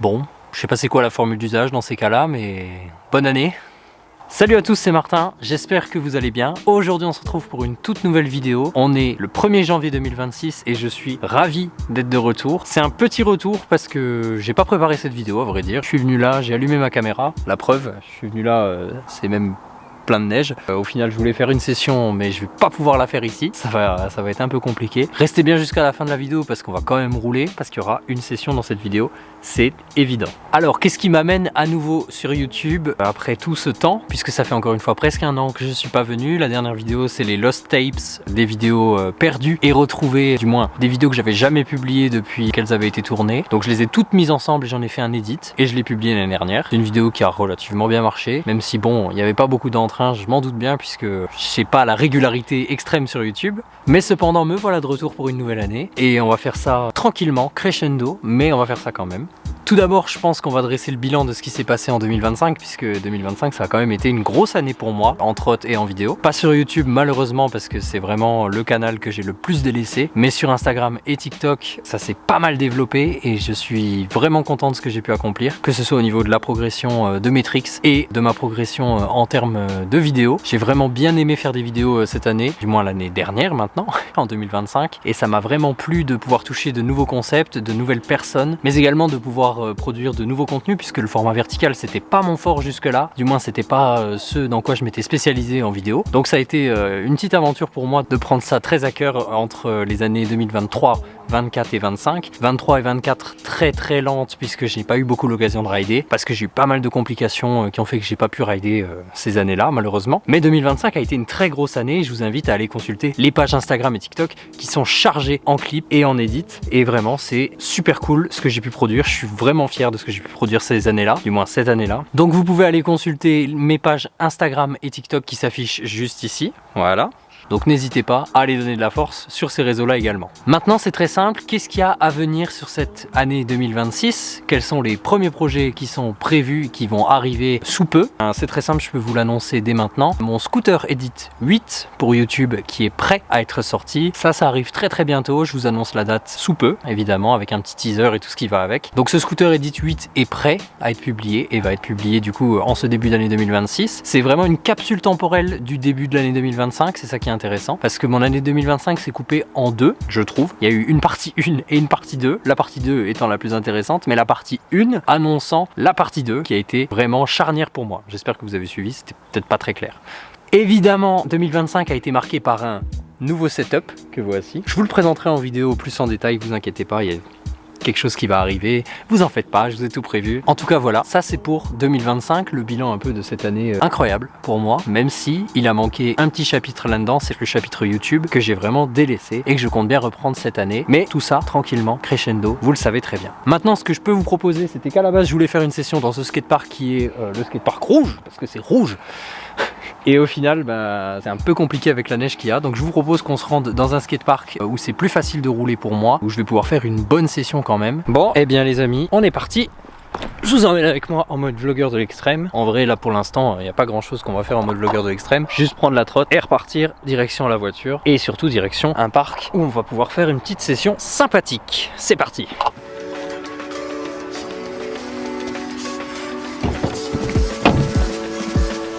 Bon, je sais pas c'est quoi la formule d'usage dans ces cas-là, mais bonne année. Salut à tous, c'est Martin, j'espère que vous allez bien. Aujourd'hui on se retrouve pour une toute nouvelle vidéo. On est le 1er janvier 2026 et je suis ravi d'être de retour. C'est un petit retour parce que j'ai pas préparé cette vidéo à vrai dire. Je suis venu là, j'ai allumé ma caméra, la preuve, je suis venu là, c'est même plein de neige. Au final je voulais faire une session mais je vais pas pouvoir la faire ici, ça va être un peu compliqué. Restez bien jusqu'à la fin de la vidéo parce qu'on va quand même rouler, parce qu'il y aura une session dans cette vidéo, c'est évident. Alors qu'est-ce qui m'amène à nouveau sur YouTube après tout ce temps, puisque ça fait encore une fois presque un an que je suis pas venu. La dernière vidéo c'est les Lost Tapes, des vidéos perdues et retrouvées, du moins des vidéos que j'avais jamais publiées depuis qu'elles avaient été tournées. Donc je les ai toutes mises ensemble et j'en ai fait un edit et je l'ai publié l'année dernière. C'est une vidéo qui a relativement bien marché, même si bon, il n'y avait pas beaucoup d'entrain, je m'en doute bien puisque je sais pas la régularité extrême sur YouTube. Mais cependant me voilà de retour pour une nouvelle année et on va faire ça tranquillement, crescendo, mais on va faire ça quand même. Tout d'abord, je pense qu'on va dresser le bilan de ce qui s'est passé en 2025, puisque 2025, ça a quand même été une grosse année pour moi, en trot et en vidéo. Pas sur YouTube, malheureusement, parce que c'est vraiment le canal que j'ai le plus délaissé, mais sur Instagram et TikTok, ça s'est pas mal développé et je suis vraiment content de ce que j'ai pu accomplir, que ce soit au niveau de la progression de mes tricks et de ma progression en termes de vidéos. J'ai vraiment bien aimé faire des vidéos cette année, du moins l'année dernière maintenant, en 2025, et ça m'a vraiment plu de pouvoir toucher de nouveaux concepts, de nouvelles personnes, mais également de pouvoir produire de nouveaux contenus, puisque le format vertical c'était pas mon fort jusque là, du moins c'était pas ce dans quoi je m'étais spécialisé en vidéo. Donc ça a été une petite aventure pour moi de prendre ça très à cœur entre les années 2023, 24 et 25. 23 et 24 très lentes puisque je n'ai pas eu beaucoup l'occasion de rider, parce que j'ai eu pas mal de complications qui ont fait que j'ai pas pu rider ces années-là malheureusement. Mais 2025 a été une très grosse année et je vous invite à aller consulter les pages Instagram et TikTok qui sont chargées en clips et en edit, et vraiment c'est super cool ce que j'ai pu produire. Je suis vraiment fier de ce que j'ai pu produire ces années-là, du moins cette année-là. Donc vous pouvez aller consulter mes pages Instagram et TikTok qui s'affichent juste ici, voilà. Donc n'hésitez pas à aller donner de la force sur ces réseaux-là également. Maintenant c'est très simple, qu'est-ce qu'il y a à venir sur cette année 2026? Quels sont les premiers projets qui sont prévus, qui vont arriver sous peu? C'est très simple, je peux vous l'annoncer dès maintenant. Mon Scooter Edit 8 pour YouTube qui est prêt à être sorti. Ça arrive très bientôt, je vous annonce la date sous peu, évidemment, avec un petit teaser et tout ce qui va avec. Donc ce Scooter Edit 8 est prêt à être publié et va être publié du coup en ce début d'année 2026. C'est vraiment une capsule temporelle du début de l'année 2025, c'est ça qui est intéressant, parce que mon année 2025 s'est coupée en deux, je trouve. Il y a eu une partie 1 et une partie 2, la partie 2 étant la plus intéressante, mais la partie 1 annonçant la partie 2 qui a été vraiment charnière pour moi. J'espère que vous avez suivi, c'était peut-être pas très clair. Évidemment, 2025 a été marqué par un nouveau setup que voici. Je vous le présenterai en vidéo plus en détail, vous inquiétez pas, il y a quelque chose qui va arriver, vous en faites pas, je vous ai tout prévu. En tout cas voilà, ça c'est pour 2025, le bilan un peu de cette année incroyable pour moi, même si il a manqué un petit chapitre là-dedans, c'est le chapitre YouTube que j'ai vraiment délaissé et que je compte bien reprendre cette année, mais tout ça tranquillement, crescendo, vous le savez très bien. Maintenant ce que je peux vous proposer, c'était qu'à la base je voulais faire une session dans ce skatepark qui est le skatepark rouge, parce que c'est rouge. Et au final, c'est un peu compliqué avec la neige qu'il y a. Donc je vous propose qu'on se rende dans un skatepark où c'est plus facile de rouler pour moi, où je vais pouvoir faire une bonne session quand même. Bon, eh bien les amis, on est parti. Je vous emmène avec moi en mode vlogueur de l'extrême. En vrai, là pour l'instant, il n'y a pas grand chose qu'on va faire en mode vlogueur de l'extrême. Juste prendre la trotte et repartir direction la voiture. Et surtout direction un parc où on va pouvoir faire une petite session sympathique. C'est parti.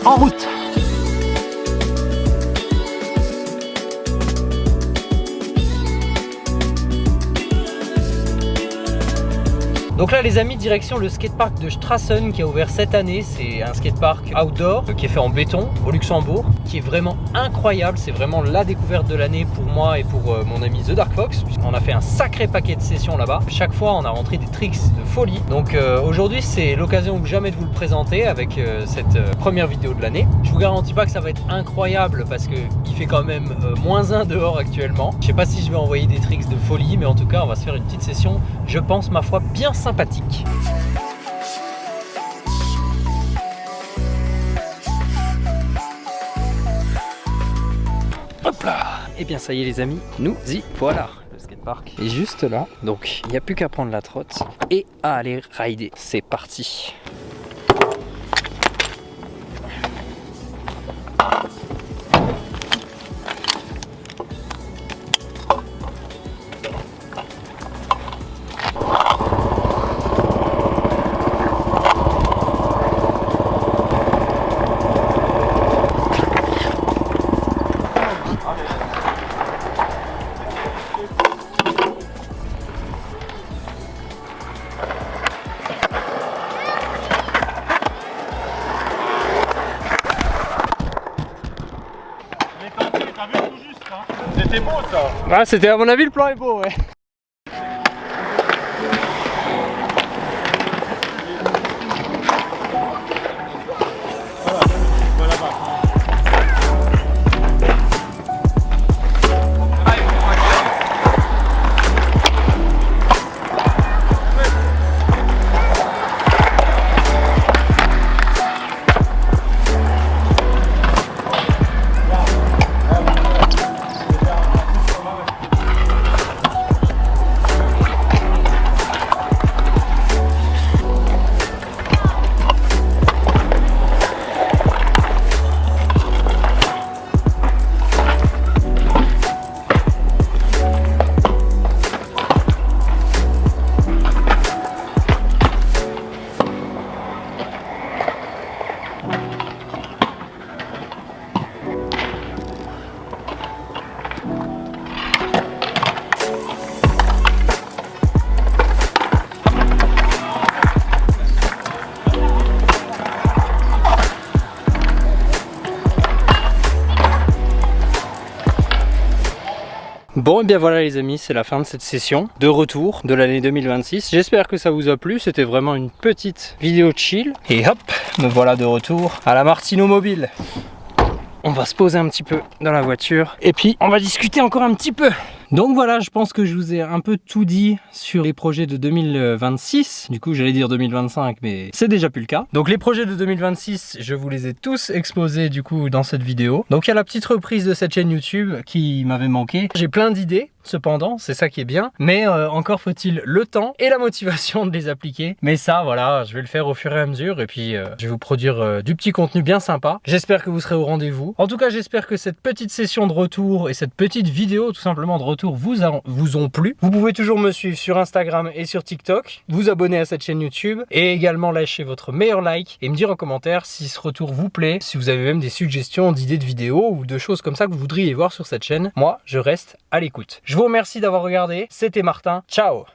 En route. Donc là les amis, direction le skatepark de Strassen qui a ouvert cette année. C'est un skatepark outdoor qui est fait en béton au Luxembourg, qui est vraiment incroyable. C'est vraiment la découverte de l'année pour moi et pour mon ami The Dark Fox, puisqu'on a fait un sacré paquet de sessions là-bas. Chaque fois on a rentré des tricks de folie. Donc aujourd'hui c'est l'occasion ou jamais de vous le présenter avec cette première vidéo de l'année. Je vous garantis pas que ça va être incroyable parce qu'il fait quand même -1 dehors actuellement. Je sais pas si je vais envoyer des tricks de folie, mais en tout cas on va se faire une petite session, je pense ma foi bien sympathique. Hop là. Et bien ça y est les amis, nous y voilà. Le skatepark est juste là, donc il n'y a plus qu'à prendre la trotte et à aller rider. C'est parti. C'était beau ça. Ah, c'était à mon avis le plan est beau, ouais. Bon et bien voilà les amis, c'est la fin de cette session de retour de l'année 2026. J'espère que ça vous a plu, c'était vraiment une petite vidéo chill. Et hop, me voilà de retour à la Martino Mobile. On va se poser un petit peu dans la voiture et puis on va discuter encore un petit peu. Donc voilà, je pense que je vous ai un peu tout dit sur les projets de 2026. Du coup, j'allais dire 2025, mais c'est déjà plus le cas. Donc les projets de 2026, je vous les ai tous exposés du coup dans cette vidéo. Donc il y a la petite reprise de cette chaîne YouTube qui m'avait manqué. J'ai plein d'idées, cependant, c'est ça qui est bien. Mais encore faut-il le temps et la motivation de les appliquer. Mais ça, voilà, je vais le faire au fur et à mesure. Et puis, je vais vous produire du petit contenu bien sympa. J'espère que vous serez au rendez-vous. En tout cas, j'espère que cette petite session de retour et cette petite vidéo tout simplement de retour vous ont plu. Vous pouvez toujours me suivre sur Instagram et sur TikTok, vous abonner à cette chaîne YouTube et également lâcher votre meilleur like et me dire en commentaire si ce retour vous plaît, si vous avez même des suggestions d'idées de vidéos ou de choses comme ça que vous voudriez voir sur cette chaîne. Moi, je reste à l'écoute. Je vous remercie d'avoir regardé. C'était Martin. Ciao!